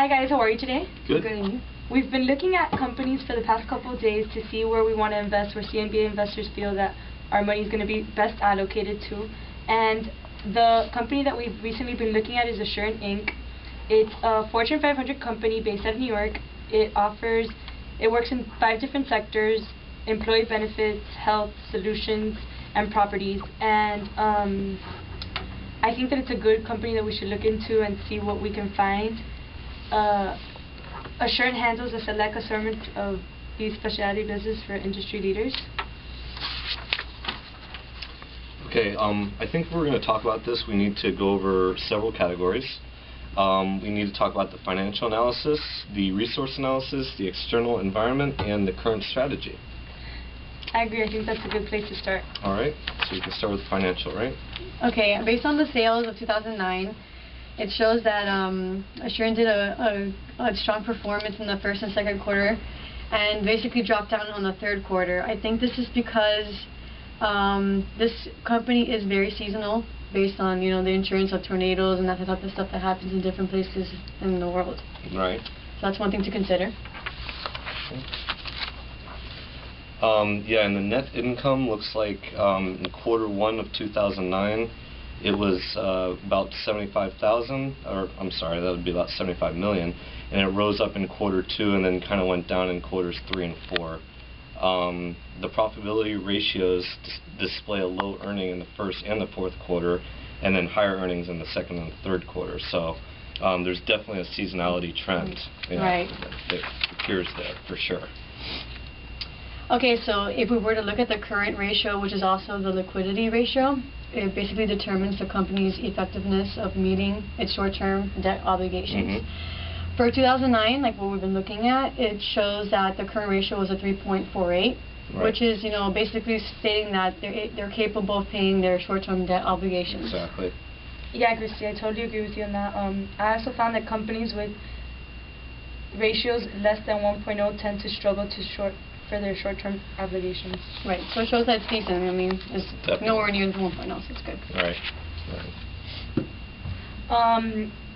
Hi guys, how are you today? Good. Good, and you? We've been looking at companies for the past couple of days to see where we want to invest, where CMBA investors feel that our money is going to be best allocated to. And the company that we've recently been looking at is Assurant Inc. It's a Fortune 500 company based out of New York. It works in 5 different sectors: employee benefits, health, solutions, and properties. And I think that it's a good company that we should look into and see what we can find. Assurant handles a select assortment of these specialty businesses for industry leaders. Okay, I think if we're going to talk about this, we need to go over several categories. We need to talk about the financial analysis, the resource analysis, the external environment, and the current strategy. I agree. I think that's a good place to start. All right, so we can start with financial, right? Okay, based on the sales of 2009, it shows that Assurant did a strong performance in the first and second quarter and basically dropped down on the third quarter. I think this is because this company is very seasonal, based on the insurance of tornadoes and that type of stuff that happens in different places in the world. Right. So that's one thing to consider. Yeah, and the net income looks like in quarter 1 of 2009, it was about 75,000, or I'm sorry, that would be about 75 million, and it rose up in quarter 2 and then kind of went down in quarters 3 and 4. The profitability ratios display a low earning in the first and the fourth quarter, and then higher earnings in the second and third quarter. So there's definitely a seasonality trend. Right. That appears there for sure. Okay, so if we were to look at the current ratio, which is also the liquidity ratio, it basically determines the company's effectiveness of meeting its short-term debt obligations. Mm-hmm. For 2009, like what we've been looking at, it shows that the current ratio was a 3.48, right, which is, basically stating that they're capable of paying their short-term debt obligations. Exactly. Yeah, Christy, I totally agree with you on that. I also found that companies with ratios less than 1.0 tend to struggle for their short-term obligations. Right, so it shows that it's decent. I mean, it's Definitely. Nowhere near the 1.0, so it's good. Right.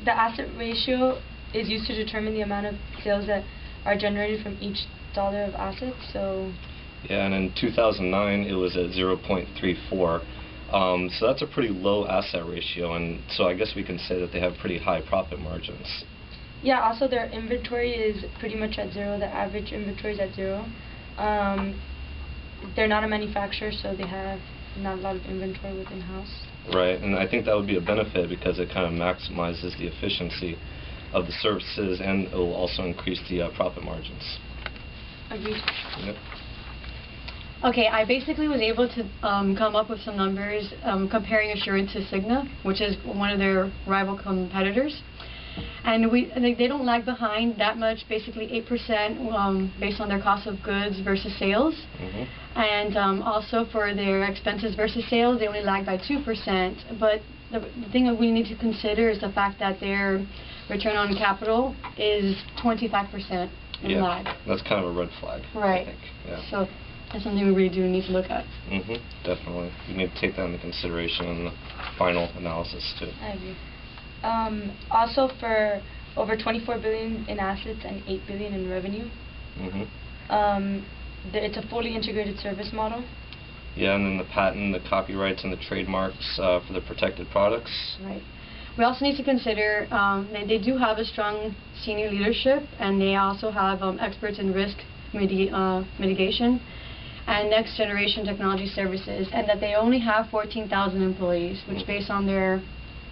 The asset ratio is used to determine the amount of sales that are generated from each dollar of assets. So. Yeah, and in 2009 it was at 0.34. So that's a pretty low asset ratio, and so I guess we can say that they have pretty high profit margins. Yeah, also their inventory is pretty much at 0. The average inventory is at 0. They're not a manufacturer, so they have not a lot of inventory within house. Right, and I think that would be a benefit because it kind of maximizes the efficiency of the services, and it will also increase the profit margins. Agreed. Yep. Okay, I basically was able to come up with some numbers comparing Assurant to Cigna, which is one of their rival competitors. And they don't lag behind that much, basically 8% based on their cost of goods versus sales. Mm-hmm. And also for their expenses versus sales, they only lag by 2%. But the thing that we need to consider is the fact that their return on capital is 25% in lag. That's kind of a red flag. Right. I think. Yeah. So that's something we really do need to look at. Mm-hmm. Definitely. You need to take that into consideration in the final analysis too. I agree. Also, for over 24 billion in assets and 8 billion in revenue, it's a fully integrated service model. Yeah, and then the patent, the copyrights, and the trademarks for the protected products. Right. We also need to consider they do have a strong senior leadership, and they also have experts in risk mitigation and next generation technology services, and that they only have 14,000 employees, which based on their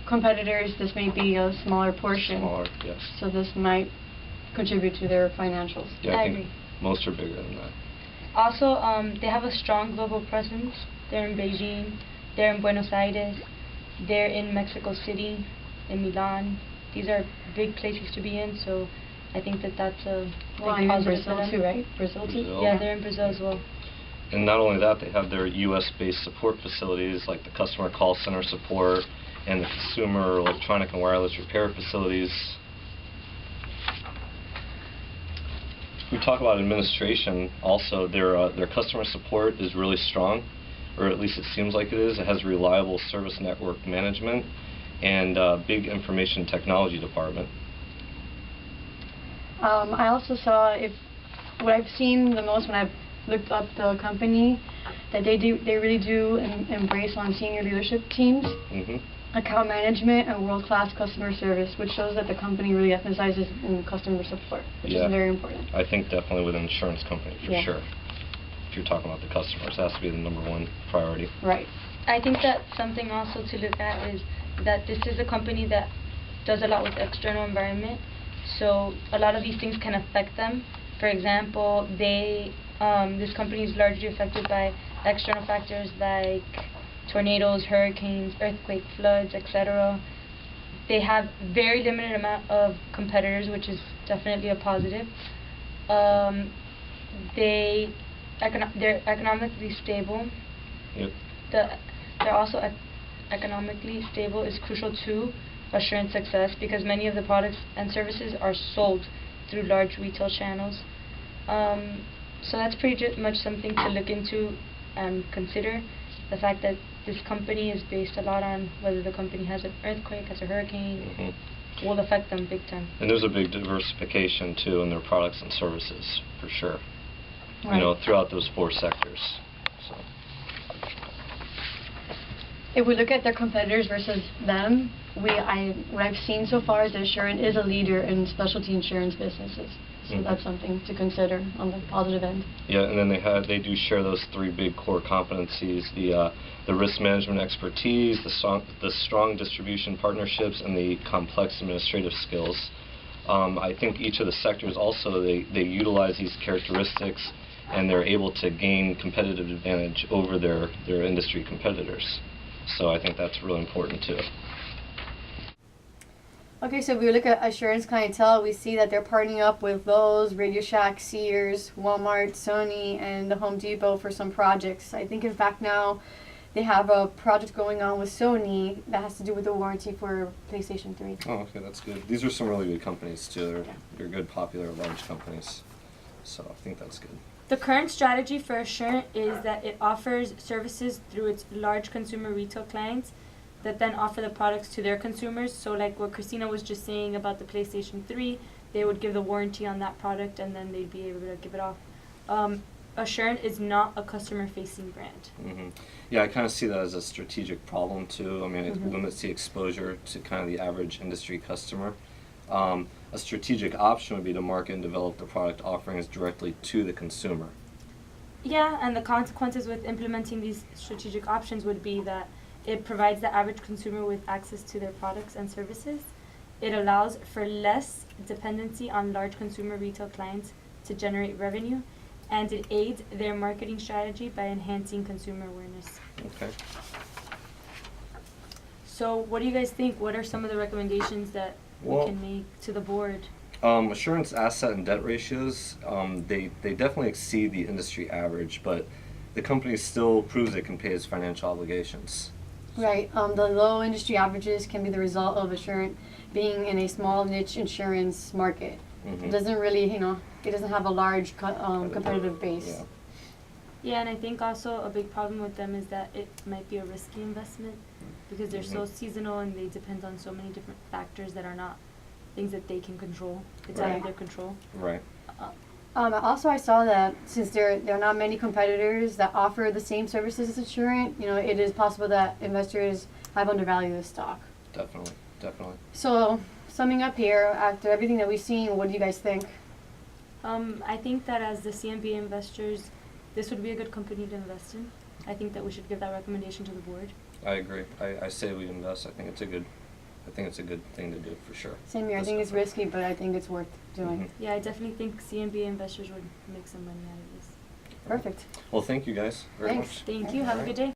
competitors, this may be a smaller portion. Smaller, yes. So this might contribute to their financials. Yeah, I think agree. most are bigger than that. Also, they have a strong global presence. They're in Beijing, they're in Buenos Aires, they're in Mexico City, in Milan. These are big places to be in, so I think that that's a big positive for them. Brazil too, right? Brazil too? Yeah, they're in Brazil as well. And not only that, they have their U.S.-based support facilities like the customer call center support and the consumer electronic and wireless repair facilities. We talk about administration also. Their customer support is really strong, or at least it seems like it is. It has reliable service network management and big information technology department. I also saw what I've seen the most when I've looked up the company, that they really do embrace on senior leadership teams, account management, and world-class customer service, which shows that the company really emphasizes in customer support, which is very important. I think definitely with an insurance company, for sure. If you're talking about the customers, it has to be the #1 priority. Right. I think that something also to look at is that this is a company that does a lot with the external environment, so a lot of these things can affect them. For example, this company is largely affected by external factors like tornadoes, hurricanes, earthquake, floods, etc. They have very limited amount of competitors, which is definitely a positive. They're economically stable. Yep. They're also economically stable is crucial to Assurant success, because many of the products and services are sold through large retail channels. So that's pretty much something to look into and consider. The fact that this company is based a lot on whether the company has an earthquake, has a hurricane, will affect them big time. And there's a big diversification too in their products and services, for sure. Right. You know, throughout those 4 sectors. So. If we look at their competitors versus them, what I've seen so far is that Assurant is a leader in specialty insurance businesses. So that's something to consider on the positive end. Yeah, and then they do share those 3 big core competencies: the risk management expertise, the strong distribution partnerships, and the complex administrative skills. I think each of the sectors also they utilize these characteristics, and they're able to gain competitive advantage over their industry competitors. So I think that's really important too. Okay, so if we look at Assurance clientele, we see that they're partnering up with Lowe's, Radio Shack, Sears, Walmart, Sony, and the Home Depot for some projects. I think in fact now they have a project going on with Sony that has to do with the warranty for PlayStation 3. Oh, okay, that's good. These are some really good companies too. They're good, popular, large companies. So I think that's good. The current strategy for Assurant is that it offers services through its large consumer retail clients that then offer the products to their consumers. So like what Christina was just saying about the PlayStation 3, they would give the warranty on that product and then they'd be able to give it off. Assurant is not a customer-facing brand. Yeah, I kind of see that as a strategic problem too. I mean, it limits the exposure to kind of the average industry customer. A strategic option would be to market and develop the product offerings directly to the consumer. Yeah, and the consequences with implementing these strategic options would be that it provides the average consumer with access to their products and services. It allows for less dependency on large consumer retail clients to generate revenue, and it aids their marketing strategy by enhancing consumer awareness. Okay. So what do you guys think? What are some of the recommendations that we can make to the board? Assurant's asset and debt ratios, they definitely exceed the industry average, but the company still proves it can pay its financial obligations. Right. The low industry averages can be the result of Assurant being in a small niche insurance market. It doesn't really, it doesn't have a large competitive base. Yeah, and I think also a big problem with them is that it might be a risky investment because they're so seasonal and they depend on so many different factors that are not things that they can control. It's out of their control. Right. Also, I saw that since there are not many competitors that offer the same services as Assurant, it is possible that investors have undervalued the stock. Definitely. So, summing up here, after everything that we've seen, what do you guys think? I think that as the CMBA investors, this would be a good company to invest in. I think that we should give that recommendation to the board. I agree. I say we invest. I think it's a good thing to do for sure. Same here. I think it's risky, but I think it's worth doing. Yeah, I definitely think CMBA investors would make some money out of this. Perfect. Well, thank you guys very much. Thank you. Have a good day.